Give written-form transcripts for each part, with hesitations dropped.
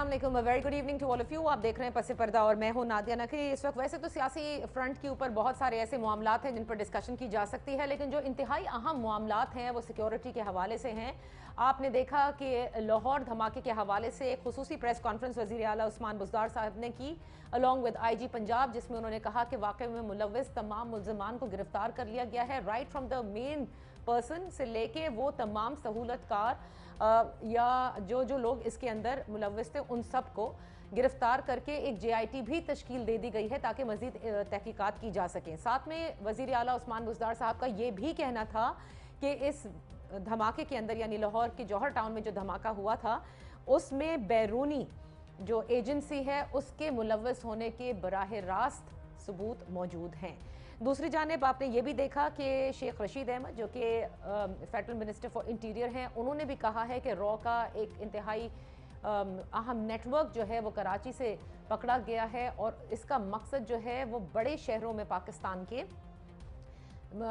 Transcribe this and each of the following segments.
अस्सलाम वालेकुम, very good evening to all of you. आप देख रहे हैं पसे पर्दा और मैं हूं नादिया नकवी। इस वक्त वैसे तो सियासी फ्रंट के ऊपर बहुत सारे ऐसे मामलात हैं जिन पर डिस्कशन की जा सकती है, लेकिन जो इंतहाई अहम मामलात हैं वो सिक्योरिटी के हवाले से हैं। आपने देखा कि लाहौर धमाके के हवाले से एक खुसूसी प्रेस कॉन्फ्रेंस वज़ीर आला उस्मान बुज़दार साहब ने की अलॉन्ग विद IG पंजाब, जिसमें उन्होंने कहा कि वाक़े में मुलव्विस तमाम मुल्ज़िमान को गिरफ्तार कर लिया गया है, right from the main person से लेके वो तमाम सहूलतकार या जो लोग इसके अंदर मुलव्विस थे उन सब को गिरफ्तार करके एक JIT भी तश्कील दे दी गई है ताकि मज़ीद तहकीकात की जा सकें। साथ में वज़ीर आला उस्मान बुज़दार साहब का ये भी कहना था कि इस धमाके के अंदर यानी लाहौर के जौहर टाउन में जो धमाका हुआ था उसमें बैरूनी जो एजेंसी है उसके मुलव्विस होने के बराह रास्त सबूत मौजूद हैं। दूसरी जानिब आपने ये भी देखा कि शेख रशीद अहमद जो कि फेडरल मिनिस्टर फॉर इंटीरियर हैं, उन्होंने भी कहा है कि रॉ का एक इंतहाई अहम नेटवर्क जो है वो कराची से पकड़ा गया है और इसका मकसद जो है वो बड़े शहरों में पाकिस्तान के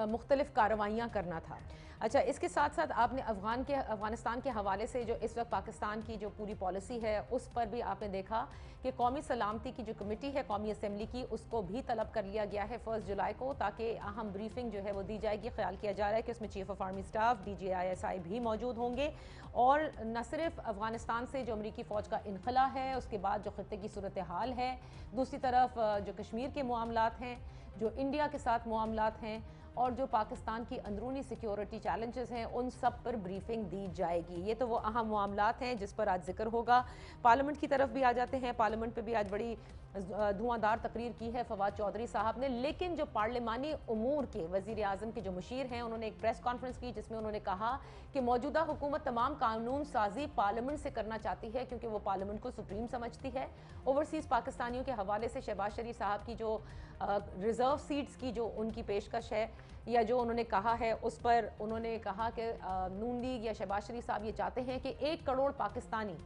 मुख्तलिफ कार्रवाइयाँ करना था। अच्छा, इसके साथ साथ आपने अफ़गानिस्तान के हवाले से जो इस वक्त पाकिस्तान की जो पूरी पॉलिसी है उस पर भी आपने देखा कि कौमी सलामती की जो कमेटी है कौमी असम्बली की, उसको भी तलब कर लिया गया है 1 जुलाई को ताकि अहम ब्रीफिंग जो है वो दी जाएगी। ख्याल किया जा रहा है कि उसमें chief of army staff DG ISI भी मौजूद होंगे और न सिर्फ अफ़गानिस्तान से जो अमरीकी फ़ौज का इनखला है उसके बाद जो खत्ते की सूरत हाल है, दूसरी तरफ जो कश्मीर के मामलात हैं, जो इंडिया के साथ मामलात हैं और जो पाकिस्तान की अंदरूनी सिक्योरिटी चैलेंजेस हैं उन सब पर ब्रीफिंग दी जाएगी। ये तो वो अहम मामलात हैं जिस पर आज जिक्र होगा। पार्लियामेंट की तरफ भी आ जाते हैं। पार्लियामेंट पे भी आज बड़ी धुआंधार तकरीर की है फवाद चौधरी साहब ने, लेकिन जो पार्लिमानी उमूर के वज़ीर आज़म के जो मुशीर हैं उन्होंने एक प्रेस कॉन्फ्रेंस की जिसमें उन्होंने कहा कि मौजूदा हुकूमत तमाम कानून साजी पार्लियामेंट से करना चाहती है क्योंकि वो पार्लियामेंट को सुप्रीम समझती है। ओवरसीज़ पाकिस्तानियों के हवाले से शहबाज शरीफ साहब की जो रिज़र्व सीट्स की जो उनकी पेशकश है या जो उन्होंने कहा है उस पर उन्होंने कहा कि नून लीग या शहबाज शरीफ साहब ये चाहते हैं कि 1 करोड़ पाकिस्तानी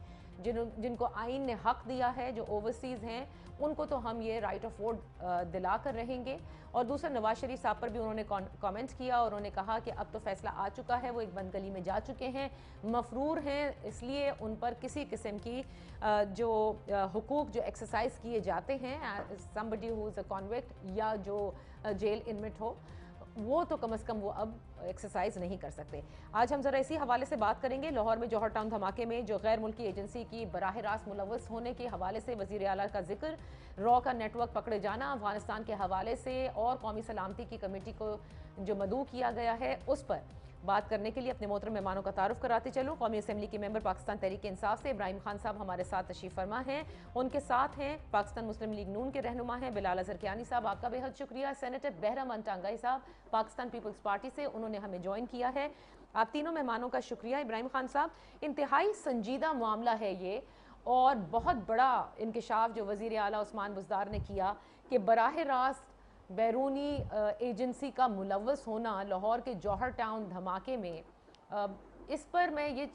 जिनको आइन ने हक दिया है जो ओवरसीज़ हैं उनको तो हम ये राइट ऑफ वोट दिला कर रहेंगे। और दूसरा नवाज शरीफ साहब पर भी उन्होंने कमेंट किया और उन्होंने कहा कि अब तो फैसला आ चुका है, वो एक बंद गली में जा चुके हैं, मफरूर हैं, इसलिए उन पर किसी किस्म की जो हुकूक जो एक्सरसाइज किए जाते हैं somebody who is a convict या जो जेल इनमेट हो वो तो कम से कम वो अब एक्सरसाइज नहीं कर सकते। आज हम ज़रा इसी हवाले से बात करेंगे। लाहौर में जौहर टाउन धमाके में जो गैर मुल्की एजेंसी की बराह रास्त मुलव्वस होने के हवाले से वज़ीर आला का जिक्र, रॉ का नेटवर्क पकड़े जाना, अफगानिस्तान के हवाले से और कौमी सलामती की कमेटी को जो मदऊ किया गया है उस पर बात करने के लिए अपने मोहतरम मेहमानों का तारुफ कराते चलूँ। कौमी असम्बली के मेंबर पाकिस्तान तहरीक इंसाफ से इब्राहिम खान साहब हमारे साथ तशरीफ़ फरमा हैं। उनके साथ हैं पाकिस्तान मुस्लिम लीग नून के रहनुमा हैं बिलाल अज़हर कियानी साहब, आपका बेहद शुक्रिया। सेनेटर बहराम अंटांगाई साहब पाकिस्तान पीपल्स पार्टी से, उन्होंने हमें ज्वाइन किया है। आप तीनों मेहमानों का शुक्रिया। इब्राहिम खान साहब, इंतहाई संजीदा मामला है ये और बहुत बड़ा इंकशाफ जो वज़ीर आला उस्मान बुज़दार ने किया कि बराह रास्त बैरूनी एजेंसी का मुलव्वस होना लाहौर के जौहर टाउन धमाके में, इस पर मैं ये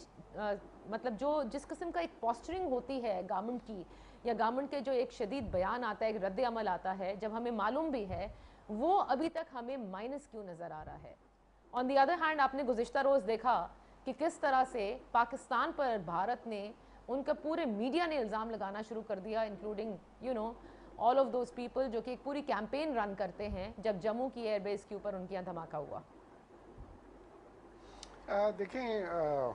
मतलब जो जिस किस्म का एक पोस्चरिंग होती है गवर्नमेंट की या गवर्नमेंट के जो एक शदीद बयान आता है, एक रद्द अमल आता है जब हमें मालूम भी है, वो अभी तक हमें माइनस क्यों नज़र आ रहा है। ऑन दी अदर हैंड आपने गुज़िश्ता रोज़ देखा कि किस तरह से पाकिस्तान पर भारत ने उनका पूरे मीडिया ने इल्ज़ाम लगाना शुरू कर दिया, including you know all of those people जो कि एक पूरी कैंपेन रन करते हैं जब जम्मू की एयरबेस के ऊपर उनके यहाँ धमाका हुआ। देखें,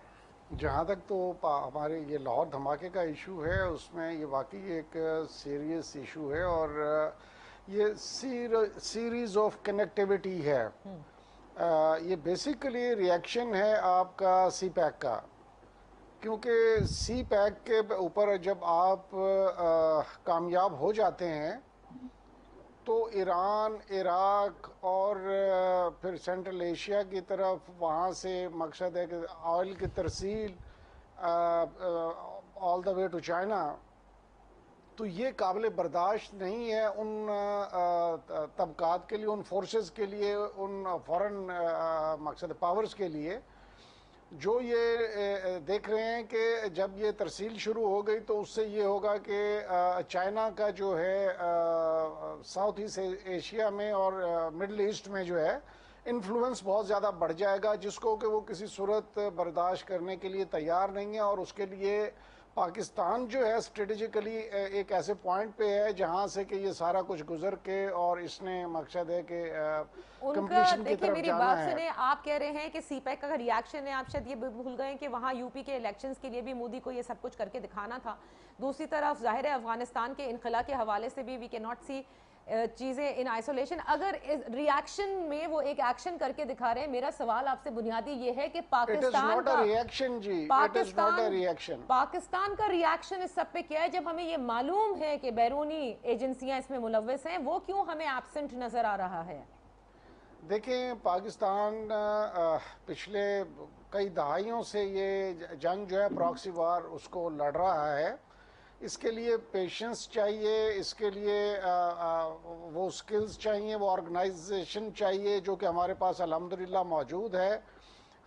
जहाँ तक तो हमारे ये लाहौर धमाके का इशू है उसमें ये वाकई एक सीरियस इशू है और ये सीरीज ऑफ कनेक्टिविटी है। ये बेसिकली रिएक्शन है आपका CPAC का, क्योंकि CPAC के ऊपर जब आप कामयाब हो जाते हैं तो ईरान, इराक और फिर सेंट्रल एशिया की तरफ वहाँ से मकसद है कि ऑयल की तरसील all the way to China, तो ये काबिल बर्दाश्त नहीं है उन तबकात के लिए, उन फोर्सेस के लिए, उन फॉरेन मकसद पावर्स के लिए जो ये देख रहे हैं कि जब ये तरसील शुरू हो गई तो उससे ये होगा कि चाइना का जो है साउथ ईस्ट एशिया में और मिडल ईस्ट में जो है इन्फ्लुएंस बहुत ज़्यादा बढ़ जाएगा, जिसको कि वो किसी सूरत बर्दाश्त करने के लिए तैयार नहीं है और उसके लिए پاکستان جو ہے اسٹریٹجیکلی ایک ایسے پوائنٹ پہ ہے جہاں سے کہ یہ سارا کچھ گزر کے اور اس نے مقصد ہے کہ ان کا کمپلیشن کی دیکھیں طرف میری جانا بات ہے. سنیں، آپ کہہ رہے ہیں کہ سی پیک کا ریاکشن ہے، آپ شاید یہ بھول گئے کہ وہاں یو پی کے الیکشنز کے لیے بھی مودی کو یہ سب کچھ کر کے دکھانا تھا. دوسری طرف ظاہر ہے افغانستان کے انخلا کے حوالے سے بھی وی کی ناٹ سی چیزیں ان آئسولیشن. اگر ریاکشن میں وہ ایک ایکشن کر کے دکھا رہے ہیں، میرا سوال آپ سے بنیادی یہ ہے کہ پاکستان کا پاکستان کا ریاکشن اس سب پہ کیا ہے؟ جب ہمیں یہ معلوم ہے کہ بیرونی ایجنسیاں اس میں ملوث ہیں، وہ کیوں ہمیں ایبسنٹ نظر آ رہا ہے؟ دیکھیں پاکستان پچھلے کئی دہائیوں سے یہ جنگ جو ہے پراکسی وار اس کو لڑ رہا ہے. اس کے لیے پیشنس چاہیے، اس کے لیے وہ سکلز چاہیے، وہ آرگنائزیشن چاہیے جو کہ ہمارے پاس الحمدللہ موجود ہے.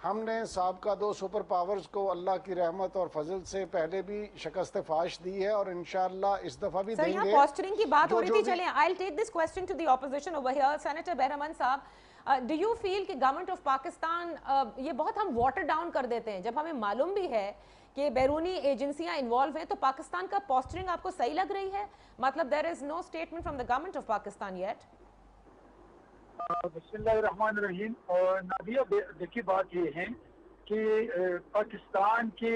ہم نے سابقہ 2 سپر پاورز کو اللہ کی رحمت اور فضل سے پہلے بھی شکست فاش دی ہے اور انشاءاللہ اس دفعہ بھی سر دیں یہاں گے. پوسچرنگ کی بات ہو رہی تھی، چلیں I'll take this question to the opposition over here. Senator Behraman صاحب, do you feel کہ گورنمنٹ آف پاکستان یہ بہت ہم واٹر ڈاؤن کر دیتے ہیں جب ہمیں معلوم بھی ہے کہ بیرونی ایجنسیاں انوالو ہیں؟ تو پاکستان کا پوسچرنگ آپ کو صحیح لگ رہی ہے؟ مطلب there is no statement from the government of Pakistan yet. بسم اللہ الرحمن الرحیم. اور نادیہ دیکھیے بات یہ ہے کہ پاکستان کے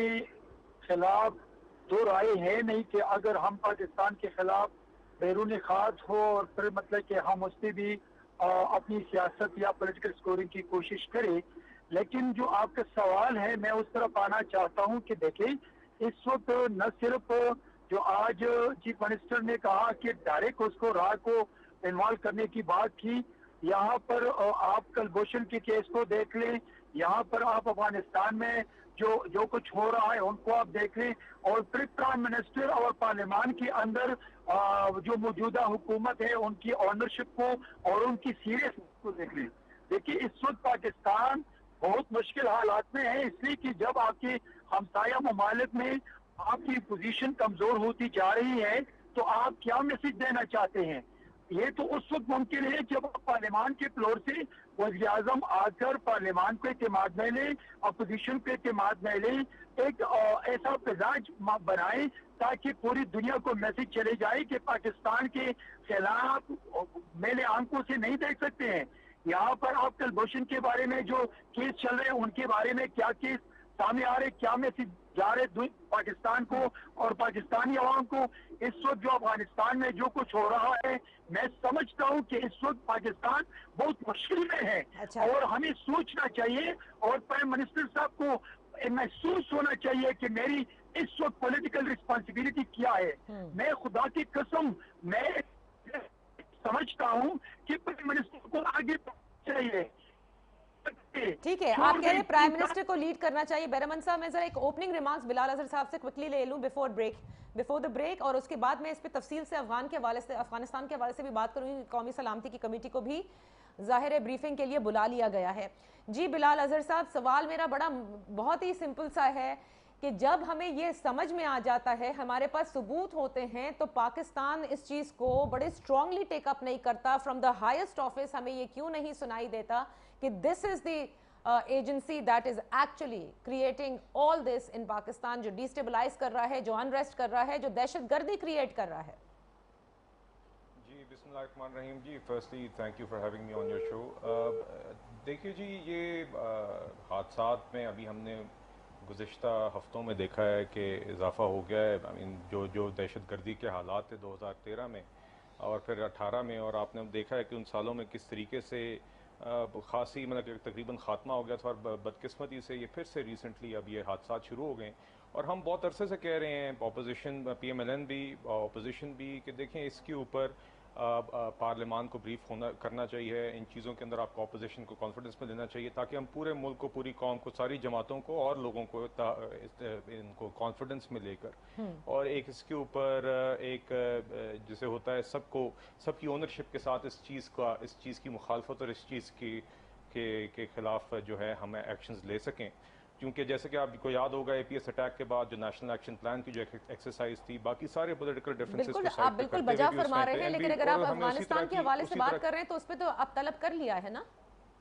خلاف دو رائے ہے نہیں کہ اگر ہم پاکستان کے خلاف بیرون خاص ہو اور پھر مطلب کہ ہم اس پہ بھی اپنی سیاست یا پولیٹیکل سکورنگ کی کوشش کریں. لیکن جو آپ کا سوال ہے میں اس طرف آنا چاہتا ہوں کہ دیکھیں اس وقت نہ صرف جو آج چیف منسٹر نے کہا کہ ڈائریکٹ اس کو راہ کو انوالو کرنے کی بات کی، یہاں پر آپ کلبھوشن کے کیس کو دیکھ لیں، یہاں پر آپ افغانستان میں جو کچھ ہو رہا ہے ان کو آپ دیکھ لیں، اور پھر پرائم منسٹر اور پارلیمان کے اندر جو موجودہ حکومت ہے ان کی آنرشپ کو اور ان کی سیریسنس کو دیکھ لیں. دیکھیے اس وقت پاکستان بہت مشکل حالات میں ہے، اس لیے کہ جب آپ کے ہمسایہ ممالک میں آپ کی پوزیشن کمزور ہوتی جا رہی ہے تو آپ کیا میسج دینا چاہتے ہیں؟ یہ تو اس وقت ممکن ہے جب پارلیمان کے فلور سے وزیر اعظم آ کر پارلیمان کو اعتماد میں لیں، اپوزیشن کو اعتماد میں لیں، ایک ایسا مزاج بنائیں تاکہ پوری دنیا کو میسج چلے جائے کہ پاکستان کے خلاف میلے آنکھوں سے نہیں دیکھ سکتے ہیں. یہاں پر آپ کلبھوشن کے بارے میں جو کیس چل رہے ہیں ان کے بارے میں کیا کیس سامنے آ رہے، کیا میسج جا رہے پاکستان کو اور پاکستانی عوام کو؟ اس وقت جو افغانستان میں جو کچھ ہو رہا ہے میں سمجھتا ہوں کہ اس وقت پاکستان بہت مشکل میں ہے. اور ہمیں سوچنا چاہیے اور پرائم منسٹر صاحب کو محسوس ہونا چاہیے کہ میری اس وقت پولیٹیکل رسپانسبلٹی کیا ہے. میں خدا کی قسم میں سمجھتا ہوں کہ پرائم منسٹر کو آگے چاہیے. ٹھیک ہے، آپ کہہ رہے ہیں پرائم منسٹر کو لیڈ کرنا چاہیے. بیرمن صاحب میں ذرا ایک اوپننگ ریمارکس بلال اظہر صاحب سے کوئکلی لے لوں بیفور دا بریک، اور اس کے بعد میں اس پہ تفصیل سے افغانستان کے حوالے سے بھی بات کروں گی. قومی سلامتی کی کمیٹی کو بھی ظاہر ہے بریفنگ کے لیے بلا لیا گیا ہے. جی بلال اظہر صاحب، سوال میرا بہت ہی سمپل سا ہے کہ جب ہمیں یہ سمجھ میں آ جاتا ہے، ہمارے پاس ثبوت ہوتے ہیں، تو پاکستان اس چیز کو بڑے اسٹرانگلی ٹیک اپ نہیں کرتا. فرام دا ہائیسٹ آفس ہمیں یہ کیوں نہیں سنائی دیتا کہ this is the agency that is actually creating all this in Pakistan, جو ڈیسٹیبلائز کر رہا ہے، جو انریسٹ کر رہا ہے، جو دہشت گردی کریٹ کر رہا ہے؟ جی بسم اللہ الرحمن الرحیم. جی firstly thank you for having me on your show. دیکھیے جی یہ حادثات میں ابھی ہم نے گزشتہ ہفتوں میں دیکھا ہے کہ اضافہ ہو گیا ہے. جو دہشت گردی کے حالات تھے 2013 میں اور پھر 18 میں، اور آپ نے دیکھا ہے کہ ان سالوں میں کس طریقے سے خاصی مطلب تقریباً خاتمہ ہو گیا تھا، اور بدقسمتی سے یہ پھر سے ریسنٹلی اب یہ حادثات شروع ہو گئے. اور ہم بہت عرصے سے کہہ رہے ہیں، opposition P M L N بھی اپوزیشن بھی، کہ دیکھیں اس کے اوپر پارلیمان کو بریف کرنا چاہیے. ان چیزوں کے اندر آپ کو اپوزیشن کو کانفیڈنس میں لینا چاہیے تاکہ ہم پورے ملک کو، پوری قوم کو، ساری جماعتوں کو اور لوگوں کو ان کو کانفیڈنس میں لے کر اور ایک اس کے اوپر ایک جیسے ہوتا ہے سب کی اونرشپ کے ساتھ اس چیز کی مخالفت اور اس چیز کے خلاف جو ہے ہم ایکشنز لے سکیں. کیونکہ جیسے کہ آپ کو یاد ہوگا اے پی ایس اٹیک کے بعد جو نیشنل ایکشن پلان کی جو ایکسرسائز تھی، باقی سارے پولیٹیکل ڈیفرنسز کو بالکل آپ بالکل بجا فرما رہے ہیں، لیکن اگر آپ افغانستان کے حوالے سے بات کر رہے ہیں تو اس پہ تو اب طلب کر لیا ہے نا؟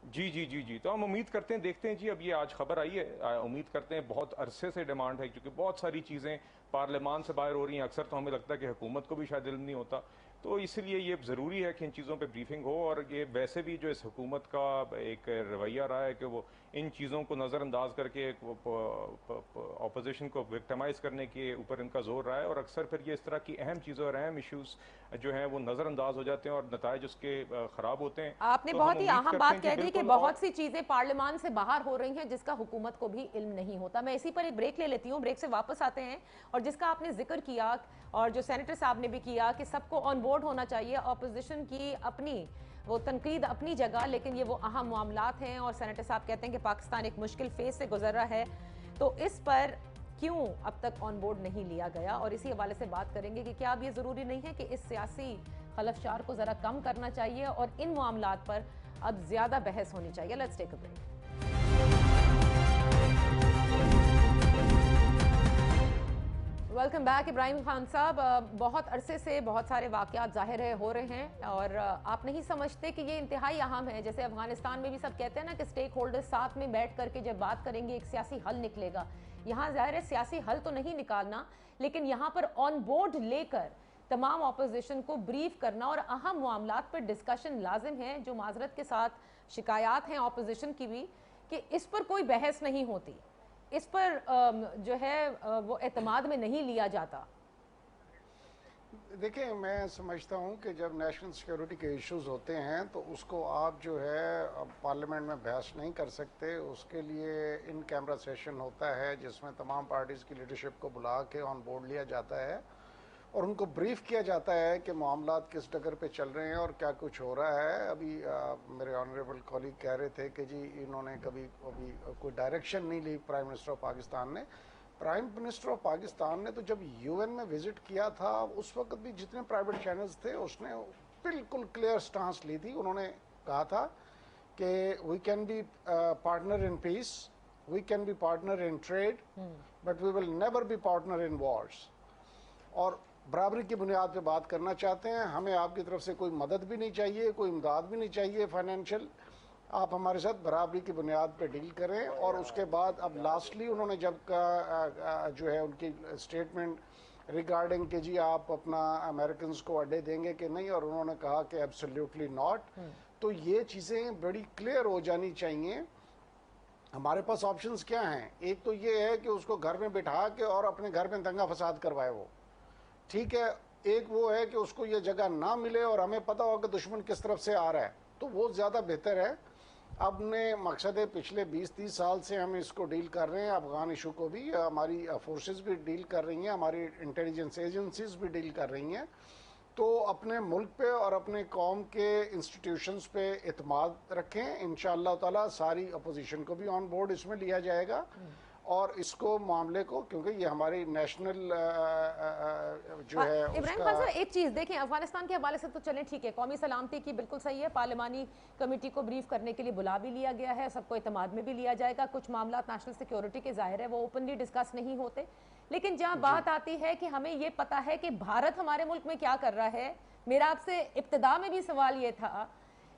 जी जी जी जी, तो हम उम्मीद करते हैं, देखते हैं जी, अब ये आज खबर आई है, उम्मीद करते हैं, बहुत अरसे से डिमांड है, क्योंकि बहुत सारी चीज़ें पार्लियामान से बाहर हो रही हैं, अक्सर तो हमें लगता है कि हुकूमत को भी शायद इल्म नहीं होता, तो इसलिए ये ज़रूरी है कि इन चीज़ों पे ब्रीफिंग हो। और ये वैसे भी जो इस हुकूमत का एक रवैया रहा है कि वो इन चीज़ों को नज़रअंदाज करके अपोजिशन को विक्टिमाइज़ करने के ऊपर इनका जोर रहा है, और अक्सर फिर ये इस तरह की अहम चीज़ों और अहम इश्यूज़ जो हैं वो नज़रअंदाज हो जाते हैं और नताइज उसके ख़राब होते हैं। आपने तो हम बहुत ही उम्मीद अहम करते बात हैं जी, कह दी कि बिल्कुल। बहुत सी चीजें पार्लियामान से बाहर हो रही हैं जिसका हुकूमत को भी इल्म नहीं होता। मैं इसी पर एक ब्रेक ले लेती हूँ, ब्रेक से वापस आते हैं, और जिसका आपने जिक्र किया और जो सेनेटर साहब ने भी किया कि सबको ऑन बोर्ड होना चाहिए, अपोजिशन की अपनी वो तनकीद अपनी जगह, लेकिन ये वो अहम मामलात हैं और सेनेटर साहब कहते हैं कि पाकिस्तान एक मुश्किल फेज से गुजर रहा है, तो इस पर क्यों अब तक ऑन बोर्ड नहीं लिया गया, और इसी हवाले से बात करेंगे कि क्या अब ये ज़रूरी नहीं है कि इस सियासी खलफशार को ज़रा कम करना चाहिए और इन मामलात पर अब ज़्यादा बहस होनी चाहिए। Let's take a break. Welcome back Ibrahim Khan साहब। बहुत अरसे से बहुत सारे वाक़यात ज़ाहिर है हो रहे हैं, और आप नहीं समझते कि ये इंतहाई अहम है। जैसे अफगानिस्तान में भी सब कहते हैं ना कि स्टेक होल्डर्स साथ में बैठ करके जब बात करेंगे एक सियासी हल निकलेगा। यहाँ ज़ाहिर है सियासी हल तो नहीं निकालना, लेकिन यहाँ पर ऑन बोर्ड लेकर तमाम अपोजिशन को ब्रीफ करना और अहम मामलात पर डिस्कशन लाजिम है। जो माजरत के साथ शिकायत हैं अपोजिशन की भी कि इस पर कोई बहस नहीं होती, इस पर जो है वो एतमाद में नहीं लिया जाता। देखिए, मैं समझता हूँ कि जब नेशनल सिक्योरिटी के इश्यूज होते हैं तो उसको आप जो है पार्लियामेंट में बहस नहीं कर सकते। उसके लिए इन कैमरा सेशन होता है जिसमें तमाम पार्टीज़ की लीडरशिप को बुला के ऑन बोर्ड लिया जाता है और उनको ब्रीफ किया जाता है कि मामलात किस डगर पे चल रहे हैं और क्या कुछ हो रहा है। अभी मेरे ऑनरेबल कॉलीग कह रहे थे कि जी इन्होंने कभी कोई डायरेक्शन नहीं ली प्राइम मिनिस्टर ऑफ पाकिस्तान ने। प्राइम मिनिस्टर ऑफ पाकिस्तान ने तो जब यूएन में विजिट किया था उस वक्त भी जितने प्राइवेट चैनल्स थे उसने बिल्कुल क्लियर स्टांस ली थी। उन्होंने कहा था कि we can be partner in peace, we can be partner in trade, but we will never be partner in wars. और बराबरी की बुनियाद पे बात करना चाहते हैं। हमें आपकी तरफ से कोई मदद भी नहीं चाहिए, कोई इमदाद भी नहीं चाहिए फाइनेंशियल। आप हमारे साथ बराबरी की बुनियाद पे डील करें। और उसके बाद अब लास्टली उन्होंने जब जो है उनकी स्टेटमेंट रिगार्डिंग कि जी आप अपना अमेरिकन्स को अड्डे देंगे कि नहीं, और उन्होंने कहा कि एब्सोल्युटली नॉट। तो ये चीज़ें बड़ी क्लियर हो जानी चाहिए। हमारे पास ऑप्शंस क्या हैं? एक तो ये है कि उसको घर में बिठा के और अपने घर में दंगा फसाद करवाए वो, ठीक है। एक वो है कि उसको ये जगह ना मिले और हमें पता हो कि दुश्मन किस तरफ से आ रहा है, तो वो ज़्यादा बेहतर है। अब ने मकसद है पिछले 20-30 साल से हम इसको डील कर रहे हैं। अफगान इशू को भी हमारी फोर्सेस भी डील कर रही हैं, हमारी इंटेलिजेंस एजेंसीज भी डील कर रही हैं। तो अपने मुल्क पे और अपने कौम के इंस्टीट्यूशंस पे इत्माद रखें। इंशाअल्लाह ताला सारी अपोजिशन को भी ऑन बोर्ड इसमें लिया जाएगा और इसको मामले को, क्योंकि ये हमारी नेशनल जो है इब्राहिम खान साहब, एक चीज़ देखें, अफगानिस्तान के हवाले से तो चलें ठीक है, कौमी सलामती की बिल्कुल सही है, पार्लिमानी कमेटी को ब्रीफ करने के लिए बुला भी लिया गया है, सबको इत्माद में भी लिया जाएगा। कुछ मामला नेशनल सिक्योरिटी के ज़ाहिर है वो ओपनली डिस्कस नहीं होते, लेकिन जहाँ बात आती है कि हमें ये पता है कि भारत हमारे मुल्क में क्या कर रहा है, मेरा आपसे इब्तिदा में भी सवाल ये था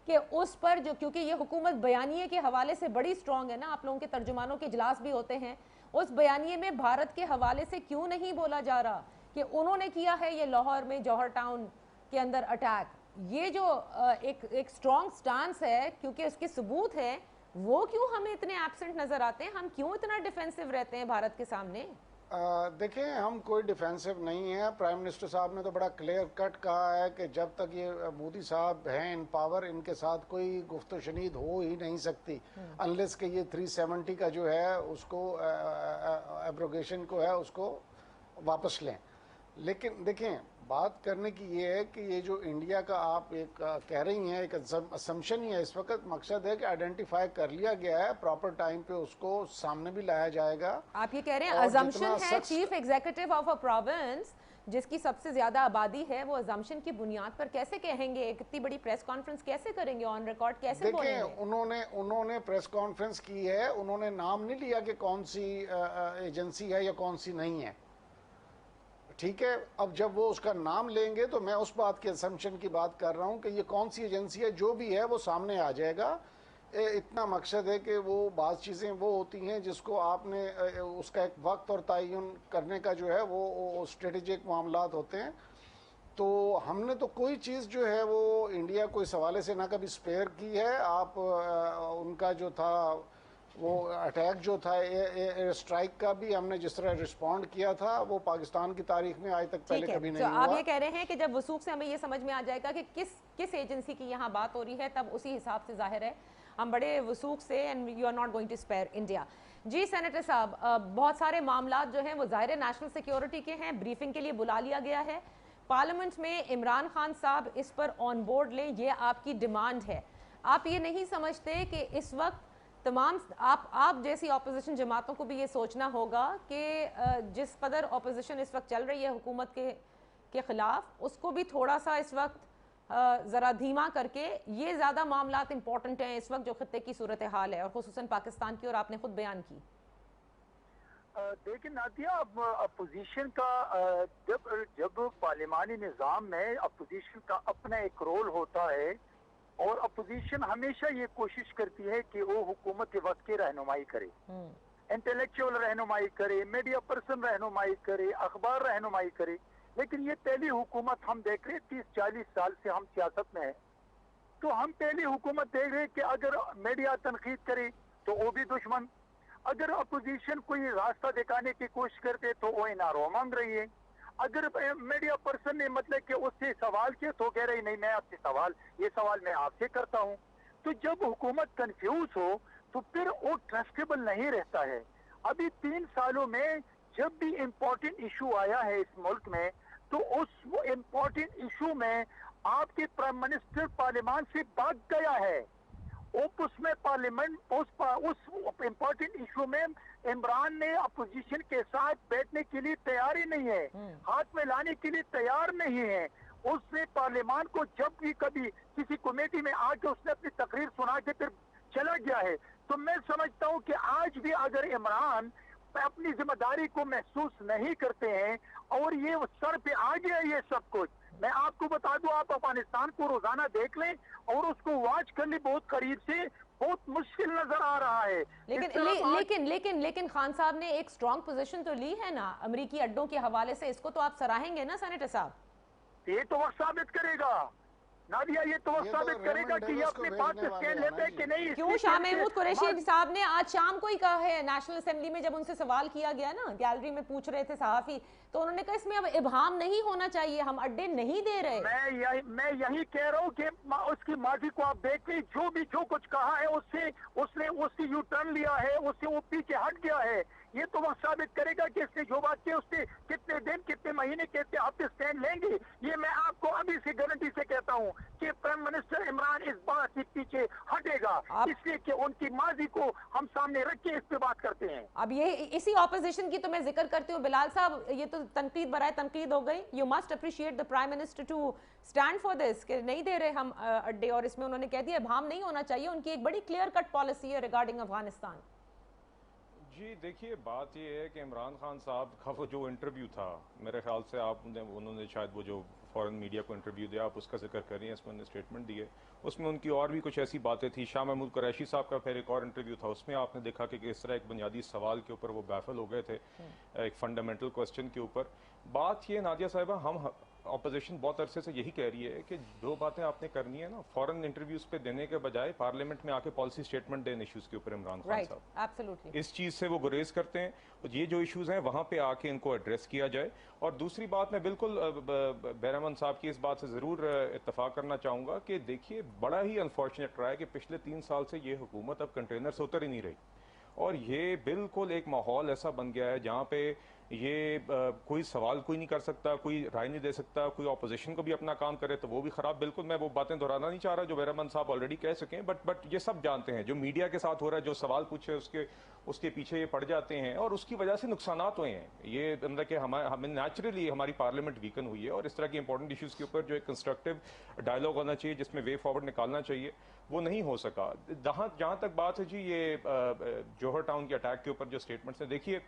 कि उस पर जो, क्योंकि ये हुकूमत बयानिए के हवाले से बड़ी स्ट्रॉन्ग है ना, आप लोगों के तर्जुमानों के इजलास भी होते हैं, उस बयानिए में भारत के हवाले से क्यों नहीं बोला जा रहा कि उन्होंने किया है ये लाहौर में जौहर टाउन के अंदर अटैक। ये जो एक स्ट्रॉन्ग स्टांस है, क्योंकि उसके सबूत है, वो क्यों हमें इतने एब्सेंट नजर आते हैं? हम क्यों इतना डिफेंसिव रहते हैं भारत के सामने? देखें, हम कोई डिफेंसिव नहीं है। प्राइम मिनिस्टर साहब ने तो बड़ा क्लियर कट कहा है कि जब तक ये मोदी साहब हैं इन पावर, इनके साथ कोई गुफ्तो शनीद हो ही नहीं सकती अनलेस कि ये 370 का जो है उसको एब्रोगेशन को है उसको वापस लें। लेकिन देखें, बात करने की ये है कि ये जो इंडिया का आप एक कह रही हैं, एक असम्पशन ही है इस वक्त। मकसद है कि आइडेंटिफाई कर लिया गया है, प्रॉपर टाइम पे उसको सामने भी लाया जाएगा। आप ये कह रहे हैं असम्पशन है, chief executive of a province जिसकी सबसे ज्यादा आबादी है, वो असम्पशन की बुनियाद पर कैसे कहेंगे? इतनी बड़ी प्रेस कॉन्फ्रेंस कैसे करेंगे, ऑन रिकॉर्ड कैसे बोलेंगे? उन्होंने प्रेस कॉन्फ्रेंस की है, उन्होंने नाम नहीं लिया कि कौन सी एजेंसी है या कौन सी नहीं है, ठीक है। अब जब वो उसका नाम लेंगे तो मैं उस बात के असम्पशन की बात कर रहा हूं कि ये कौन सी एजेंसी है, जो भी है वो सामने आ जाएगा। इतना मकसद है कि वो बाज़ चीज़ें वो होती हैं जिसको आपने उसका एक वक्त और तयन करने का जो है वो स्ट्रेटेजिक मामलात होते हैं। तो हमने तो कोई चीज़ जो है वो इंडिया को इस हवाले से ना कभी स्पेयर की है। आप उनका जो था वो अटैक जो था एयर स्ट्राइक का भी हमने जिस तरह रिस्पॉन्ड किया था वो पाकिस्तान की तारीख में आज तक पहले कभी नहीं हुआ। आप ये कह रहे हैं कि जब वसूख से हमें ये समझ में आ जाएगा कि किस एजेंसी की यहाँ बात हो रही है, तब उसी हिसाब से जाहिर है हम बड़े वसूख से, and you are not going to spare India. जी सेनेटर साहब, बहुत सारे मामलात जो हैं वो ज़ाहिर नेशनल सिक्योरिटी के हैं, ब्रीफिंग के लिए बुला लिया गया है पार्लियामेंट में। इमरान खान साहब इस पर ऑन बोर्ड लें, ये आपकी डिमांड है। आप ये नहीं समझते कि इस वक्त तमाम आप जैसी अपोजिशन जमातों को भी ये सोचना होगा कि जिस कदर अपोजिशन इस वक्त चल रही है हुकूमत के खिलाफ, उसको भी थोड़ा सा इस वक्त ज़रा धीमा करके, ये ज़्यादा मामलात इंपॉर्टेंट हैं इस वक्त जो खत्ते की सूरत हाल है, और खुसूसन पाकिस्तान की, और आपने खुद बयान की। देखिए नादिया, अब अपोजिशन का जब पार्लिमानी निज़ाम में अपोजिशन का अपना एक रोल होता है, और अपोजिशन हमेशा ये कोशिश करती है कि वो हुकूमत के वक्त की रहनुमाई करे, इंटेलेक्चुअल रहनुमाई करे, मीडिया पर्सन रहनुमाई करे, अखबार रहनुमाई करे। लेकिन ये पहली हुकूमत हम देख रहे 30-40 साल से हम सियासत में है, तो हम पहली हुकूमत देख रहे कि अगर मीडिया तनकीद करे तो वो भी दुश्मन, अगर अपोजिशन कोई रास्ता दिखाने की कोशिश करते तो वो इनारो मांग रही है, अगर मीडिया पर्सन ने मतलब कि उससे सवाल किया तो कह रही नहीं, मैं आपसे ये सवाल मैं आपसे करता हूं। तो जब हुकूमत कंफ्यूज हो तो फिर वो ट्रस्टेबल नहीं रहता है। अभी 3 सालों में जब भी इम्पोर्टेंट इशू आया है इस मुल्क में, तो उस इम्पोर्टेंट इशू में आपके प्राइम मिनिस्टर पार्लियामान से भाग गया है। उसमें पार्लियामेंट उस इम्पोर्टेंट इशू में इमरान ने अपोजिशन के साथ बैठने के लिए तैयार ही नहीं है, हाथ में लाने के लिए तैयार नहीं है। उसने पार्लियामान को जब भी कभी किसी कमेटी में आके उसने अपनी तकरीर सुना के फिर चला गया है। तो मैं समझता हूं कि आज भी अगर इमरान अपनी जिम्मेदारी को महसूस नहीं करते हैं और ये सर पे आ गया ये सब कुछ, मैं आपको बता दूं, आप अफगानिस्तान को रोजाना देख लें और उसको वॉच कर लें बहुत करीब से, बहुत मुश्किल नजर आ रहा है। लेकिन खान साहब ने एक स्ट्रॉन्ग पोजीशन तो ली है ना अमेरिकी अड्डों के हवाले से, इसको तो आप सराहेंगे ना सेनेटर साहब? ये तो वक्त साबित करेगा नादिया, ये तो वक्त साबित करेगा कि ये अपनी बात से स्टैंड लेते हैं कि नहीं। क्यों शाह महमूद कुरैशी साहब ने आज शाम को ही कहा है नेशनल असेंबली में, जब उनसे सवाल किया गया ना, गैलरी में पूछ रहे थे सहाफी, तो उन्होंने कहा इसमें अब इबहाम नहीं होना चाहिए, हम अड्डे नहीं दे रहे। मैं यही कह रहा हूँ कि उसकी माफी को आप देखिए, जो कुछ कहा है उसने यू टर्न लिया है, उससे वो पीछे हट गया है। ये तो वक्त साबित करेगा कि इसने जो बात की उससे कितने दिन, कितने महीने, कितने हफ्ते स्टैंड लेंगे। ये मैं आपको अभी से गारंटी से कहता हूँ कि प्राइम मिनिस्टर इमरान इस बात से पीछे हटेगा, इसलिए कि उनकी माजी को हम सामने रख के इस पे बात करते हैं। अब ये इसी ऑपोजिशन की तो मैं जिक्र करती हूँ बिलाल साहब, ये तो तनकीद बराए तनकीद हो गई। You must appreciate the prime minister to stand for this, कि नहीं दे रहे हम अड्डे, और इसमें उन्होंने कह दिया इबहाम नहीं होना चाहिए। उनकी एक बड़ी क्लियर कट पॉलिसी है रिगार्डिंग अफगानिस्तान। जी देखिए, बात ये है कि इमरान खान साहब का वो जो इंटरव्यू था, मेरे ख्याल से उन्होंने शायद वो जो फॉरेन मीडिया को इंटरव्यू दिया, आप उसका जिक्र कर रही हैं, इसमें उन्होंने स्टेटमेंट दी है, उसमें उनकी और भी कुछ ऐसी बातें थी। शाह महमूद कुरैशी साहब का फिर एक और इंटरव्यू था, उसमें आपने देखा कि किस तरह एक बुनियादी सवाल के ऊपर वो बैफल हो गए थे, एक फंडामेंटल क्वेश्चन के ऊपर। बात ये नादिया साहिबा, हम अपोजिशन बहुत अरसे से यही कह रही है कि जो बातें आपने करनी है ना, फॉरेन इंटरव्यूज पे देने के बजाय पार्लियामेंट में आके पॉलिसी स्टेटमेट दें इश्यूज के ऊपर। इमरान खान साहब एब्सोल्युटली इस चीज से वो गुरेज करते हैं, ये जो इश्यूज हैं वहां पे आके इनको एड्रेस किया जाए। और दूसरी बात, मैं बिल्कुल बैरमन साहब की इस बात से जरूर इत्तफाक करना चाहूंगा कि देखिए, बड़ा ही अनफॉर्चुनेट रहा है कि पिछले 3 साल से ये हुकूमत अब कंटेनर से उतर ही नहीं रही, और ये बिल्कुल एक माहौल ऐसा बन गया है जहाँ पे ये कोई सवाल कोई नहीं कर सकता, कोई राय नहीं दे सकता, कोई अपोजिशन को भी अपना काम करे तो वो भी खराब। बिल्कुल मैं वो बातें दोहराना नहीं चाह रहा जो बैरमन साहब ऑलरेडी कह सकें, बट ये सब जानते हैं जो मीडिया के साथ हो रहा है, जो सवाल पूछे उसके पीछे ये पड़ जाते हैं, और उसकी वजह से नुकसानात हुए हैं। ये मतलब कि हमें नेचुरली हमारी पार्लियामेंट वीकन हुई है, और इस तरह की इंपॉर्टेंट इश्यूज़ के ऊपर जो एक कंस्ट्रक्टिव डायलॉग होना चाहिए, जिसमें वे फॉरवर्ड निकालना चाहिए, वो नहीं हो सका। जहाँ तक बात है जी ये जौहर टाउन के अटैक के ऊपर जो स्टेटमेंट्स हैं, देखिए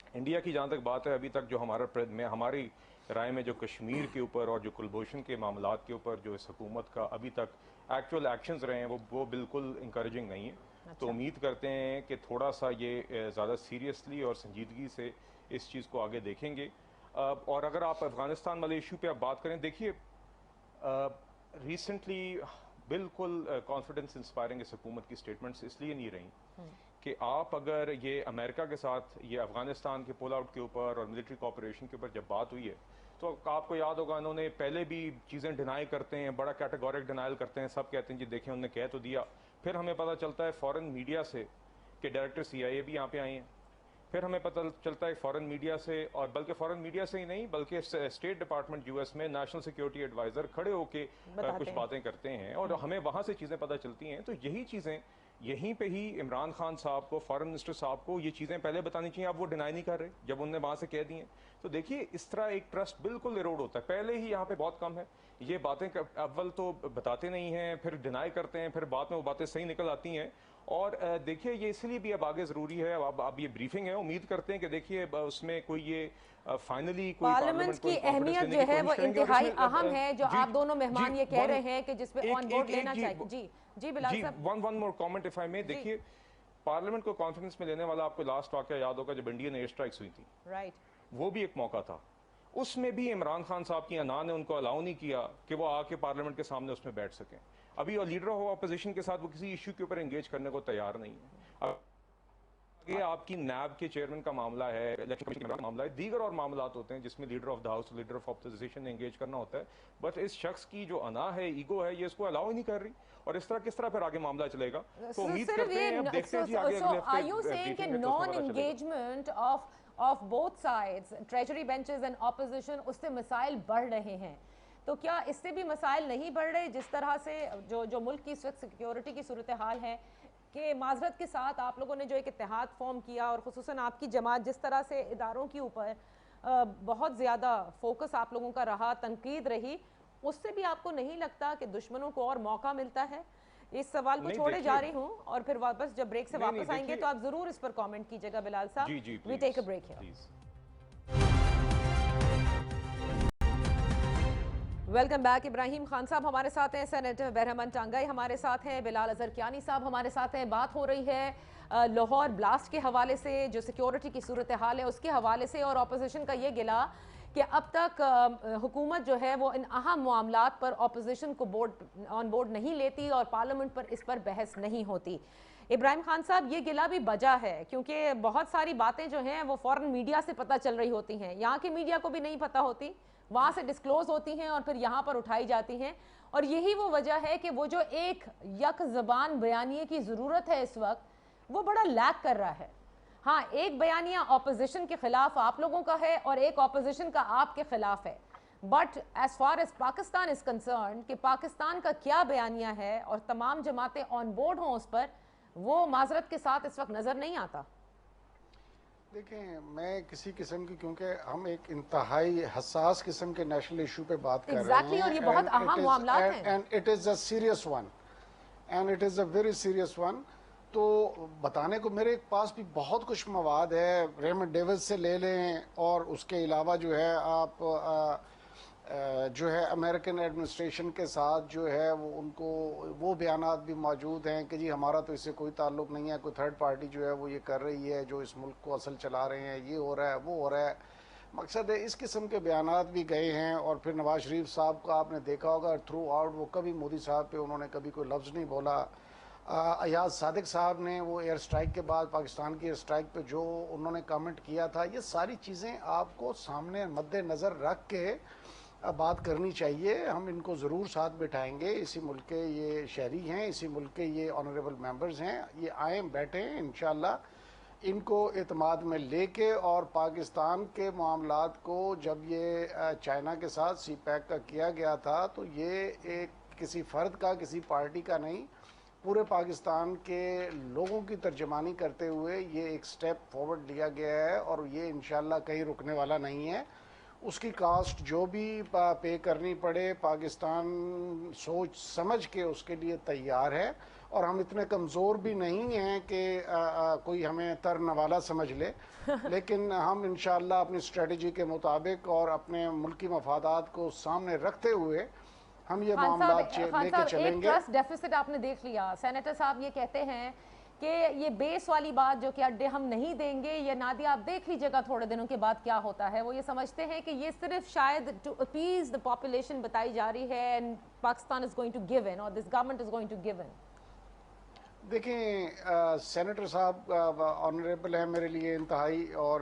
इंडिया की जहाँ तक बात है, अभी तक जो हमारी राय में जो कश्मीर के ऊपर और जो कुलभूषण के मामलात के ऊपर जो इस हुकूमत का अभी तक ایکچوئل ایکشنز رہے ہیں وہ بالکل انکریجنگ نہیں ہیں. تو امید کرتے ہیں کہ تھوڑا سا یہ زیادہ سیریسلی اور سنجیدگی سے اس چیز کو آگے دیکھیں گے. اور اگر آپ افغانستان والے ایشو پہ آپ بات کریں, دیکھیے ریسنٹلی بالکل کانفیڈنس انسپائرنگ اس حکومت کی سٹیٹمنٹس اس لیے نہیں رہیں کہ آپ اگر یہ امریکہ کے ساتھ یہ افغانستان کے پول آؤٹ کے اوپر اور ملٹری کوآپریشن کے اوپر جب بات ہوئی ہے تو آپ کو یاد ہوگا انہوں نے پہلے بھی چیزیں ڈینائی کرتے ہیں, بڑا کیٹیگورک ڈینائل کرتے ہیں, سب کہتے ہیں جی دیکھیں انہوں نے کہہ تو دیا. پھر ہمیں پتہ چلتا ہے فورن میڈیا سے کہ ڈائریکٹر CIA بھی یہاں پہ آئے ہیں. پھر ہمیں پتہ چلتا ہے فورن میڈیا سے, اور بلکہ فورن میڈیا سے ہی نہیں بلکہ اسٹیٹ ڈپارٹمنٹ US میں نیشنل سیکیورٹی ایڈوائزر کھڑے ہو کے کچھ باتیں کرتے ہیں اور ہمیں وہاں سے چیزیں پتہ چلتی ہیں. تو یہی چیزیں یہیں پہ ہی عمران خان صاحب کو, فارن منسٹر صاحب کو یہ چیزیں پہلے بتانی چاہیے. آپ وہ ڈینائی نہیں کر رہے جب انہوں نے وہاں سے کہہ دی ہیں. تو دیکھیے اس طرح ایک ٹرسٹ بالکل ایروڈ ہوتا ہے. پہلے ہی یہاں پہ بہت کم ہے, یہ باتیں اول تو بتاتے نہیں ہیں, پھر ڈینائی کرتے ہیں, پھر بعد میں وہ باتیں صحیح نکل آتی ہیں. اور دیکھیے یہ اس لیے بھی اب آگے ضروری ہے, اب یہ بریفنگ ہے, امید کرتے ہیں کہ دیکھیے اس میں کوئی یہ فائنلی کوئی پارلیمنٹ کی اہمیت جو ہے وہ انتہائی اہم ہے, جو آپ دونوں مہمان یہ کہہ رہے ہیں کہ جس پہ آن بورڈ لینا چاہیے. جی بلال صاحب, one more comment if I may. دیکھیے پارلیمنٹ کو کانفیڈنس میں لینے والا آپ کو لاسٹ واقعہ یاد ہوگا جب انڈین ایئر اسٹرائکس ہوئی تھی, رائٹ, وہ بھی ایک موقع تھا. اس میں بھی عمران خان صاحب کی انا نے ان کو الاؤ نہیں کیا کہ وہ آ کے پارلیمنٹ کے سامنے اس میں بیٹھ سکیں. ابھی لیڈر آف اپوزیشن کے ساتھ وہ کسی ایشو کے اوپر انگیج کرنے کو تیار نہیں ہے. یہ آپ کی نیب کے چیئرمین کا معاملہ ہے, الیکشن کمیشن کا معاملہ ہے, دیگر اور معاملات ہوتے ہیں جس میں leader of the house, leader of opposition نے انگیج کرنا ہوتا ہے. بٹ اس شخص کی جو انا ہے, ایگو ہے, یہ اس کو الاؤ ہی نہیں کر رہی, اور اس طرح کس طرح پھر آگے معاملہ چلے گا. تو امید کرتے ہیں, اب دیکھتے ہیں جی آگے اگلے ہفتے are you saying کہ non engagement of both sides, treasury benches and opposition, اس سے مسائل بڑھ رہے ہیں؟ تو کیا اس سے بھی مسائل نہیں بڑھ رہے جس طرح سے جو ملک کی اس وقت سیکیورٹی کی صورتحال ہے, کہ معذرت کے ساتھ آپ لوگوں نے جو ایک اتحاد فارم کیا اور خصوصاً آپ کی جماعت جس طرح سے اداروں کے اوپر بہت زیادہ فوکس آپ لوگوں کا رہا, تنقید رہی, اس سے بھی آپ کو نہیں لگتا کہ دشمنوں کو اور موقع ملتا ہے؟ اس سوال کو چھوڑے جا رہی ہوں اور پھر واپس جب بریک سے واپس آئیں گے تو آپ ضرور اس پر کامنٹ کیجئے گا بلال صاحب. We take a break here. Welcome back. Ibrahim Khan صاحب ہمارے ساتھ ہیں, سینیٹر بہرامند ٹانگئی ہمارے ساتھ ہیں, بلال اظہر کیانی صاحب ہمارے ساتھ ہیں. بات ہو رہی ہے لاہور بلاسٹ کے حوالے سے, جو سیکیورٹی کی صورتحال ہے اس کے حوالے سے, اور اپوزیشن کا یہ گلا کہ اب تک حکومت جو ہے وہ ان اہم معاملات پر اپوزیشن کو آن بورڈ نہیں لیتی اور پارلیمنٹ پر اس پر بحث نہیں ہوتی. ابراہیم خان صاحب, یہ گلا بھی بجا ہے کیونکہ بہت ساری باتیں جو ہیں وہ فورن میڈیا سے پتہ چل رہی ہوتی ہیں, یہاں کی میڈیا کو بھی نہیں پتہ ہوتی, وہاں سے ڈسکلوز ہوتی ہیں اور پھر یہاں پر اٹھائی جاتی ہیں. اور یہی وہ وجہ ہے کہ وہ جو ایک یک زبان بیانیے کی ضرورت ہے اس وقت, وہ بڑا لیک کر رہا ہے. ہاں, ایک بیانیہ اپوزیشن کے خلاف آپ لوگوں کا ہے اور ایک اپوزیشن کا آپ کے خلاف ہے, but as far as Pakistan is concern کہ پاکستان کا کیا بیانیہ ہے اور تمام جماعتیں آن بورڈ ہوں اس پر, وہ معذرت کے ساتھ اس وقت نظر نہیں آتا. دیکھیں, میں کسی قسم کی, کیونکہ ہم ایک انتہائی حساس قسم کے نیشنل ایشو پہ بات کر رہے ہیں, اور یہ بہت اہم معاملات ہیں, and it is a serious one, and it is a very serious one. تو بتانے کو میرے پاس بھی بہت کچھ مواد ہے, ریمنڈ ڈیوس سے لے لیں, اور اس کے علاوہ جو ہے آپ جو ہے امریکن ایڈمنسٹریشن کے ساتھ جو ہے ان کو وہ بیانات بھی موجود ہیں کہ جی ہمارا تو اس سے کوئی تعلق نہیں ہے, کوئی تھرڈ پارٹی جو ہے وہ یہ کر رہی ہے, جو اس ملک کو اصل چلا رہے ہیں, یہ ہو رہا ہے, وہ ہو رہا ہے. مقصد ہے اس قسم کے بیانات بھی گئے ہیں. اور پھر نواز شریف صاحب کا آپ نے دیکھا ہوگا تھرو آؤٹ, وہ کبھی مودی صاحب پہ انہوں نے کبھی کوئی لفظ نہیں بولا. ایاز صادق صاحب نے وہ ایئر اسٹرائک کے بعد پاکستان کی ایئر اسٹرائک پہ جو انہوں نے کامنٹ کیا تھا, یہ ساری چیزیں آپ کو سامنے مد نظر رکھ کے بات کرنی چاہیے. ہم ان کو ضرور ساتھ بٹھائیں گے, اسی ملک کے یہ شہری ہیں, اسی ملک کے یہ آنریبل ممبرز ہیں, یہ آئیں بیٹھیں انشاءاللہ ان کو اعتماد میں لے کے. اور پاکستان کے معاملات کو جب یہ چائنا کے ساتھ سی پیک کا کیا گیا تھا تو یہ ایک کسی فرد کا, کسی پارٹی کا نہیں, پورے پاکستان کے لوگوں کی ترجمانی کرتے ہوئے یہ ایک سٹیپ فارورڈ لیا گیا ہے, اور یہ انشاءاللہ کہیں رکنے والا نہیں ہے. اس کی کاسٹ جو بھی پے کرنی پڑے, پاکستان سوچ سمجھ کے اس کے لیے تیار ہے. اور ہم اتنے کمزور بھی نہیں ہیں کہ کوئی ہمیں تر نوالا سمجھ لے, لیکن ہم انشاءاللہ اپنی اسٹریٹجی کے مطابق اور اپنے ملکی مفادات کو سامنے رکھتے ہوئے हम ये खान मामला साहब, लेके एक चलेंगे। ट्रस्ट डेफिसिट आपने देख लिया, सेनेटर साहब ये कहते हैं कि ये बेस वाली बात जो कि अड्डे हम नहीं देंगे, ये नादिया आप देख लीजिएगा थोड़े दिनों के बाद क्या होता है। वो ये समझते हैं कि ये सिर्फ शायद टू अपीज द पॉपुलेशन बताई जा रही है and Pakistan is going to give in और this government is going to give in. देखें, सेनेटर साहब ऑनरेबल है मेरे लिए इंतहाई, और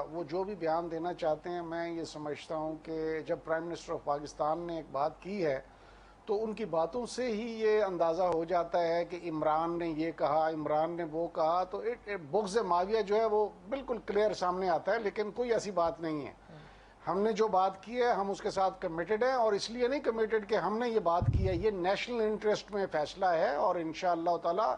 वो जो भी बयान देना चाहते हैं, मैं ये समझता हूँ कि जब प्राइम मिनिस्टर ऑफ पाकिस्तान ने एक बात की है तो उनकी बातों से ही ये अंदाज़ा हो जाता है कि इमरान ने ये कहा, इमरान ने वो कहा, तो बुग़्ज़ माविया जो है वो बिल्कुल क्लियर सामने आता है। लेकिन कोई ऐसी बात नहीं है। हमने जो बात की है हम उसके साथ कमिटेड हैं, और इसलिए नहीं कमिटेड कि हमने ये बात की है, ये नेशनल इंटरेस्ट में फैसला है और इंशाअल्लाह ताला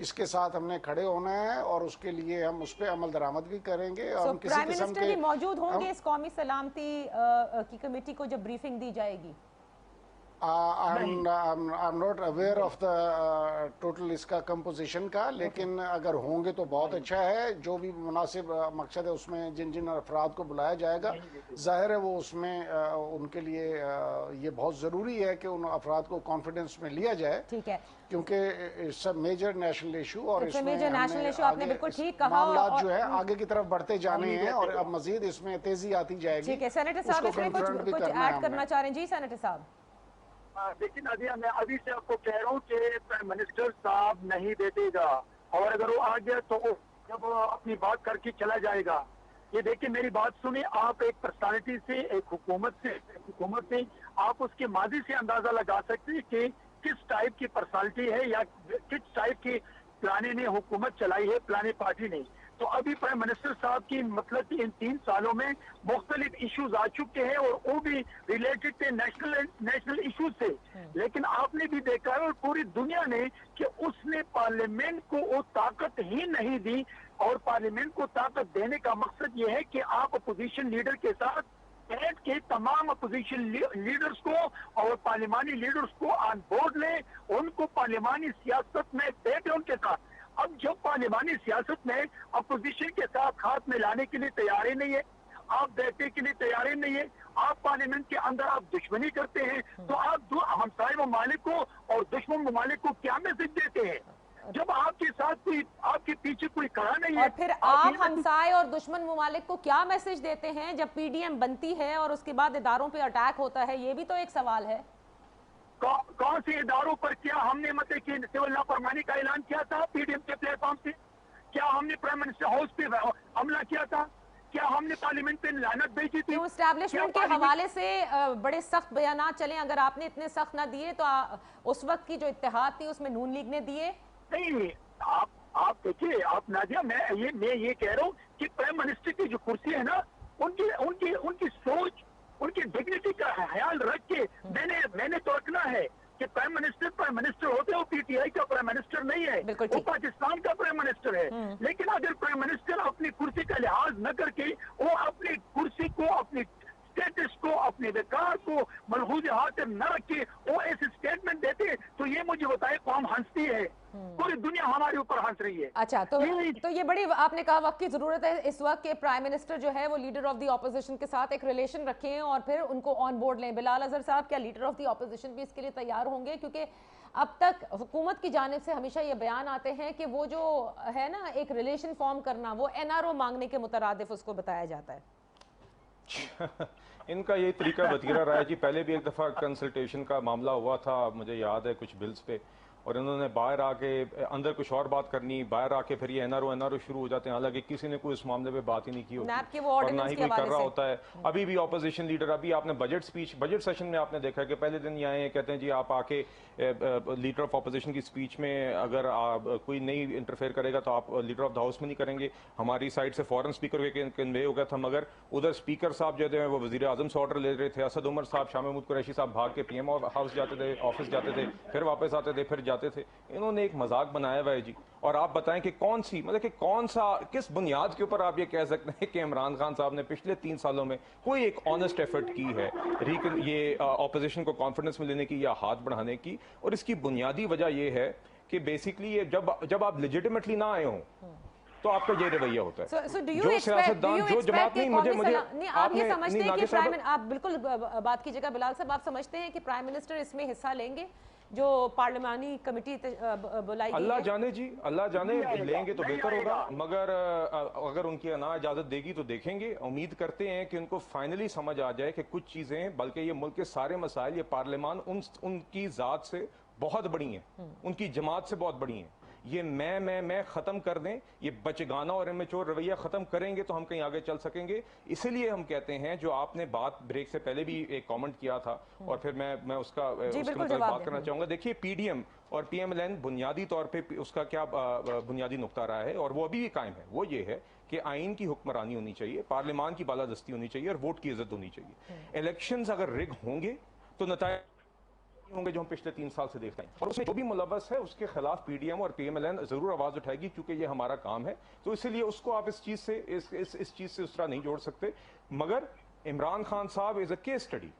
इसके साथ हमने खड़े होना है और उसके लिए हम उस पर अमल दरामद भी करेंगे। और हम किसी प्राइम किस्म मिनिस्टर के भी मौजूद होंगे इस कौमी सलामती की कमेटी को जब ब्रीफिंग दी जाएगी? I'm not aware of the total इसका कंपोजिशन का, लेकिन अगर होंगे तो बहुत अच्छा है। जो भी मुनासिब मकसद है उसमें जिन जिन अफराद को बुलाया जाएगा, जाहिर है वो उसमें उनके लिए ये बहुत ज़रूरी है कि उन अफराद को कॉन्फिडेंस में लिया जाए। ठीक है, क्योंकि it's a major national issue और इसमें मेजर नेशनल इशू, आपने बिल्कुल ठीक कहा। मामला जो है आगे की तरफ बढ़ते जाने हैं और अब मजीद इसमें तेजी आती जाएगी। ठीक है, सेनेटर साहब इसमें कुछ ऐड करना चाह रहे हैं? जी सेनेटर साहब। लेकिन नादिया, मैं अभी से आपको कह रहा हूँ कि प्राइम मिनिस्टर साहब नहीं बैठेगा, और अगर वो आ गया तो वो जब अपनी बात करके चला जाएगा। ये देखिए, मेरी बात सुनिए, आप एक पर्सनालिटी से, एक हुकूमत से आप उसके माजी से अंदाजा लगा सकते हैं कि किस टाइप की पर्सनालिटी है या किस टाइप की प्लाने ने हुकूमत चलाई है, प्लाने पार्टी ने। तो अभी प्राइम मिनिस्टर साहब की मतलब कि इन 3 सालों में मुख्तलिफ इश्यूज आ चुके हैं और वो भी रिलेटेड थे नेशनल इश्यूज से। लेकिन आपने भी देखा है और पूरी दुनिया ने कि उसने पार्लियामेंट को वो ताकत ही नहीं दी, और पार्लियामेंट को ताकत देने का मकसद ये है कि आप अपोजिशन लीडर के साथ बैठ के तमाम अपोजिशन लीडर्स को और पार्लिमानी लीडर्स को ऑन बोर्ड लें, उनको पार्लिमानी सियासत में बैठे उनके साथ। अब जब पार्लिमानी सियासत में अपोजिशन के साथ हाथ में लाने के लिए तैयार ही नहीं है, आप बैठने के लिए तैयार ही नहीं है, आप पार्लियामेंट के अंदर आप दुश्मनी करते हैं, तो आप हमसाए ममालिक को और दुश्मन ममालिक को क्या मैसेज देते हैं जब आपके साथ कोई, आपके पीछे कोई खड़ा नहीं है? और फिर आप हमसाए और दुश्मन ममालिक को क्या मैसेज देते हैं जब पीडीएम बनती है और उसके बाद इदारों पे अटैक होता है? ये भी तो एक सवाल है। कौन से इदारों पर क्या हमने मतलब कि सिविल लापरवाही का ऐलान किया था पीडीएम के प्लेटफॉर्म से? क्या हमने प्राइम मिनिस्टर हाउस पे हमला किया था? क्या हमने पार्लियामेंट पे लानत भेजी थी? एस्टैब्लिशमेंट के हवाले से बड़े सख्त बयान चले, अगर आपने इतने सख्त ना दिए तो उस वक्त की जो इत्तेहाद थी उसमें नून लीग ने दिए नहीं। आप देखिए, आप नादिया, मैं ये कह रहा हूँ कि प्राइम मिनिस्टर की जो कुर्सी है ना, उनकी सोच, उनकी डिग्निटी का ख्याल रख के मैंने तो रखना है कि प्राइम मिनिस्टर होते हैं, वो पीटीआई का प्राइम मिनिस्टर नहीं है, वो पाकिस्तान का प्राइम मिनिस्टर है। लेकिन अगर प्राइम मिनिस्टर अपनी कुर्सी का लिहाज न करके वो अपनी कुर्सी को, अपनी स्टेटस को, अपने विकार को मलहूज हाथ न रखे वो ऐसे स्टेटमेंट देते, तो ये मुझे बताए कौम हंसती है, पूरी दुनिया हमारे ऊपर हंस रही है। अच्छा, तो ये बड़ी आपने कहा वक्त की जरूरत है इस वक्त के प्राइम मिनिस्टर जो है वो लीडर ऑफ द ऑपोजिशन के साथ एक रिलेशन रखें और फिर उनको ऑन बोर्ड लें। बिलाल अजहर साहब, क्या लीडर ऑफ द ऑपोजिशन भी इसके लिए तैयार होंगे? क्योंकि अब तक हुकूमत की जानिब से हमेशा ये बयान आते हैं कि वो जो है ना एक रिलेशन फॉर्म करना, वो एनआरओ मांगने के मुतरादिफ उसको बताया जाता है। इनका ये तरीका बतीरा रहा है जी। पहले भी एक दफ़ा कंसल्टेशन का मामला हुआ था, मुझे याद है, कुछ बिल्स पे, और इन्होंने बाहर आके अंदर कुछ और बात करनी, बाहर आके फिर ये एनआरओ शुरू हो जाते हैं। हालांकि किसी ने कोई इस मामले पे बात ही नहीं की होती और ना ही कोई कर रहा होता है। अभी भी ऑपोजिशन लीडर, अभी आपने बजट सेशन में आपने देखा कि पहले दिन ये आए हैं, कहते हैं जी आप आके लीडर ऑफ ऑपोजिशन की स्पीच में अगर कोई नहीं इंटरफेयर करेगा तो आप लीडर ऑफ द हाउस में नहीं करेंगे। हमारी साइड से फॉरन स्पीकर के कन्वे हो गया था, मगर उधर स्पीकर साहब जो थे वो वजीर आजम से ऑर्डर ले रहे थे। असद उमर साहब, शाह महमूद कुरैशी साहब भाग के पीएम हाउस जाते थे, ऑफिस जाते थे, फिर वापस आते थे, फिर जाते थे। इन्होंने एक मजाक बनाया हुआ है जी। और आप बताएं कि कौन सी, मतलब कि कौन सा, किस बुनियाद के ऊपर आप ये कह सकते हैं कि इमरान खान साहब ने पिछले 3 सालों में कोई एक ऑनेस्ट एफर्ट की है ये ऑपोजिशन को कॉन्फिडेंस में लेने की या हाथ बढ़ाने की? और इसकी बुनियादी वजह यह है कि बेसिकली ये जब आप लेजिटिमेटली ना आए हों तो आपका ये रवैया होता है। So do you जो expect सियासतदान जो जमात नहीं मुझे नहीं, आप ये समझते हैं कि साहब आप बिल्कुल बात कीजिएगा बिलाल साहब, आप समझते हैं कि प्राइम मिनिस्टर इसमें हिस्सा लेंगे जो पार्लिमानी कमेटी बुलाई गई अल्लाह है? जाने जी, अल्लाह जाने, लेंगे तो नहीं बेहतर होगा, आएगा। मगर अगर उनकी अना इजाजत देगी तो देखेंगे। उम्मीद करते हैं कि उनको फाइनली समझ आ जाए कि कुछ चीजें, बल्कि ये मुल्क के सारे मसाइल, ये पार्लियामान उनकी जात से बहुत बड़ी हैं, उनकी जमात से बहुत बड़ी हैं। ये मैं खत्म कर दें, ये बचगाना और इमेच्योर रवैया खत्म करेंगे तो हम कहीं आगे चल सकेंगे। इसीलिए हम कहते हैं, जो आपने बात ब्रेक से पहले भी एक कमेंट किया था और फिर मैं उसका मतलब बात करना चाहूंगा। देखिए, पीडीएम और पीएमएलएन बुनियादी तौर पे उसका क्या बुनियादी नुक्ता रहा है और वो अभी भी कायम है, वो ये है कि आइन की हुक्मरानी होनी चाहिए, पार्लियामान की बालादस्ती होनी चाहिए और वोट की इज्जत होनी चाहिए। इलेक्शंस अगर रिग होंगे तो नतायज होंगे जो हम पिछले 3 साल से देखते हैं, और उसमें जो भी मुलव्वस है उसके खिलाफ पीडीएम और पीएमएलएन जरूर आवाज उठाएगी, क्योंकि ये हमारा काम है। तो इसीलिए उसको आप इस चीज से उस तरह नहीं जोड़ सकते। मगर इमरान खान साहब इज अ केस स्टडी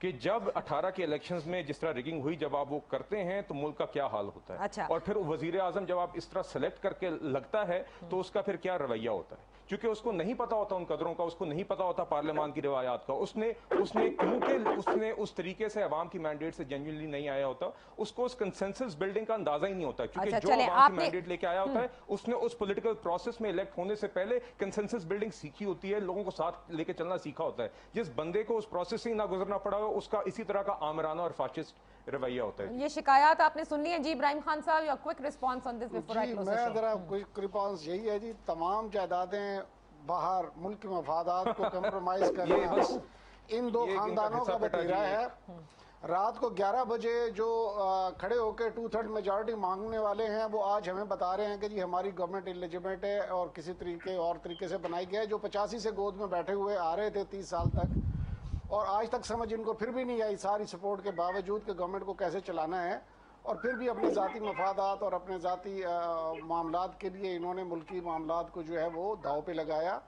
कि जब 18 के इलेक्शंस में जिस तरह रिगिंग हुई, जब आप वो करते हैं तो मुल्क का क्या हाल होता है। अच्छा। और फिर वजीर आजम जब आप इस तरह सेलेक्ट करके लगता है तो उसका फिर क्या रवैया होता है, क्योंकि उसको नहीं पता होता उन कदरों का, उसको नहीं पता होता पार्लियामान की रिवायात का। उसने क्योंकि उसने उस तरीके से अवाम की मैंडेट से जेन्युइनली नहीं आया होता, उसको उस कंसेंसस बिल्डिंग का अंदाजा ही नहीं होता, क्योंकि अच्छा, जो चले, अवाम की आपने मैंडेट लेके आया होता है उसने उस पॉलिटिकल प्रोसेस में इलेक्ट होने से पहले कंसेंसस बिल्डिंग सीखी होती है, लोगों को साथ लेके चलना सीखा होता है। जिस बंदे को उस प्रोसेस से ना गुजरना पड़ा हो, उसका इसी तरह का आमराना और फाशिस्ट रवैया होता है। ये शिकायत आपने सुन ली है जी। इब्राहिम खान साहब, your quick response on this before I जी, क्लोज मैं द जरा क्विक रिस्पांस यही है जी, तमाम जायदादें बाहर मुल्क के मफादात को कंप्रोमाइज करना इन दो खानदानों का बतीरा है। रात को 11 बजे जो खड़े होकर 2/3 मेजॉरिटी मांगने वाले हैं, वो आज हमें बता रहे हैं कि जी हमारी गवर्नमेंट इलिजिमेट है और किसी तरीके से बनाई गई है। जो 85 से गोद में बैठे हुए आ रहे थे 30 साल तक, और आज तक समझ इनको फिर भी नहीं आई, सारी सपोर्ट के बावजूद कि गवर्नमेंट को कैसे चलाना है, और फिर भी अपने ज़ाती मफादात और अपने ज़ाती मामलात के लिए इन्होंने मुल्की मामलात को जो है वो दाव पे लगाया।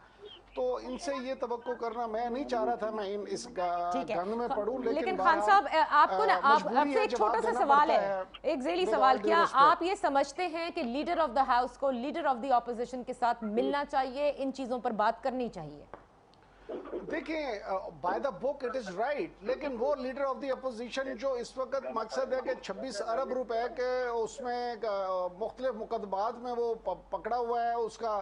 तो इनसे ये तवक्को करना मैं नहीं चाह रहा था, मैं इस गंद में पड़ूं, लेकिन खान साहब, आपको ना आपसे एक छोटा सा सवाल है, एक ज़ेली सवाल। क्या आप ये समझते हैं कि लीडर ऑफ द हाउस को लीडर ऑफ द ऑपोजिशन के साथ मिलना चाहिए, इन चीज़ों पर बात करनी चाहिए? देखिए, by the book it is right, लेकिन वो लीडर ऑफ द अपोजिशन जो इस वक्त मकसद है कि 26 अरब रुपए के उसमें मुख्तलिफ मुकदमात में वो पकड़ा हुआ है उसका,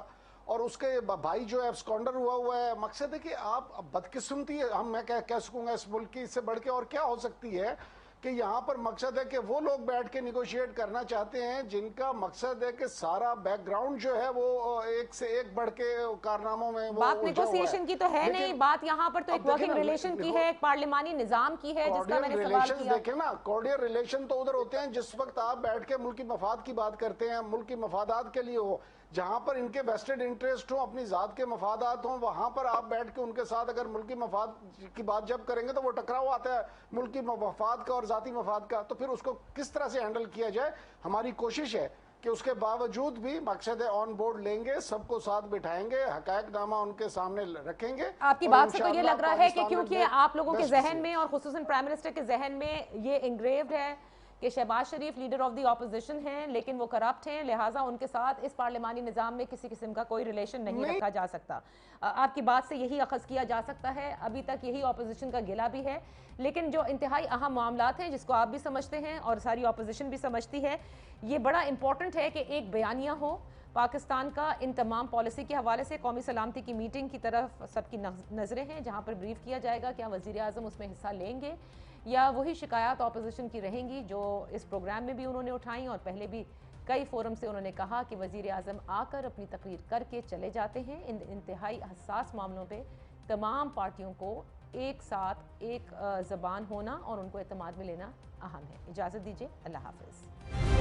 और उसके भाई जो है एब्सकॉन्डर हुआ है। मकसद है कि आप बदकिस्मती, मैं कह सकूंगा इस मुल्क की, इससे बढ़ के और क्या हो सकती है कि यहाँ पर मकसद है कि वो लोग बैठ के निगोशिएट करना चाहते हैं जिनका मकसद है कि सारा बैकग्राउंड जो है वो एक से एक बढ़ के कारनामों में वो बात नेगोशिएशन की तो है नहीं, बात यहाँ पर तो एक वर्किंग रिलेशन की है, एक पार्लिमानी निजाम की है, जिसका मैंने सवाल किया। देखें ना, कॉर्डियल रिलेशन तो उधर होते हैं जिस वक्त आप बैठ के मुल्की मफाद की बात करते हैं, मुल्की मफादात के लिए हो, जहां पर इनके वेस्टेड इंटरेस्ट हो, अपनी जात के मफादात हों, वहां पर आप बैठ के उनके साथ अगर मुल्की मफाद की बात जब करेंगे तो वो टकराव आता है मुल्की मफाद का और जाती मफाद का। तो फिर उसको किस तरह से हैंडल किया जाए, हमारी कोशिश है कि उसके बावजूद भी मकसद है ऑन बोर्ड लेंगे, सबको साथ बिठाएंगे, हकायकनामा उनके सामने रखेंगे। आपकी बात से तो ये लग रहा है कि क्योंकि आप लोगों के जहन में और खुसूसन प्राइम मिनिस्टर के जहन में ये इंग्रेव्ड है कि शहबाज शरीफ लीडर ऑफ द ऑपोजिशन हैं, लेकिन वो करप्ट हैं, लिहाजा उनके साथ इस पार्लिमानी निज़ाम में किसी किस्म का कोई रिलेशन नहीं रखा जा सकता। आपकी बात से यही अखज़ किया जा सकता है, अभी तक यही ऑपोजिशन का गिला भी है। लेकिन जो इंतहाई अहम मामलात हैं जिसको आप भी समझते हैं और सारी ऑपोजिशन भी समझती है, ये बड़ा इंपॉर्टेंट है कि एक बयानिया हो पाकिस्तान का इन तमाम पॉलिसी के हवाले से। कौमी सलामती की मीटिंग की तरफ सबकी नज़रें हैं, जहाँ पर ब्रीफ किया जाएगा क्या वज़ीर आज़म उसमें हिस्सा लेंगे या वही शिकायत ऑपोजिशन की रहेंगी जो इस प्रोग्राम में भी उन्होंने उठाई और पहले भी कई फोरम से उन्होंने कहा कि वज़ीर आज़म आकर अपनी तकरीर करके चले जाते हैं। इन इंतहाई हसास मामलों पे तमाम पार्टियों को एक साथ एक ज़बान होना और उनको एतमाद में लेना अहम है। इजाज़त दीजिए, अल्लाह हाफ़िज़।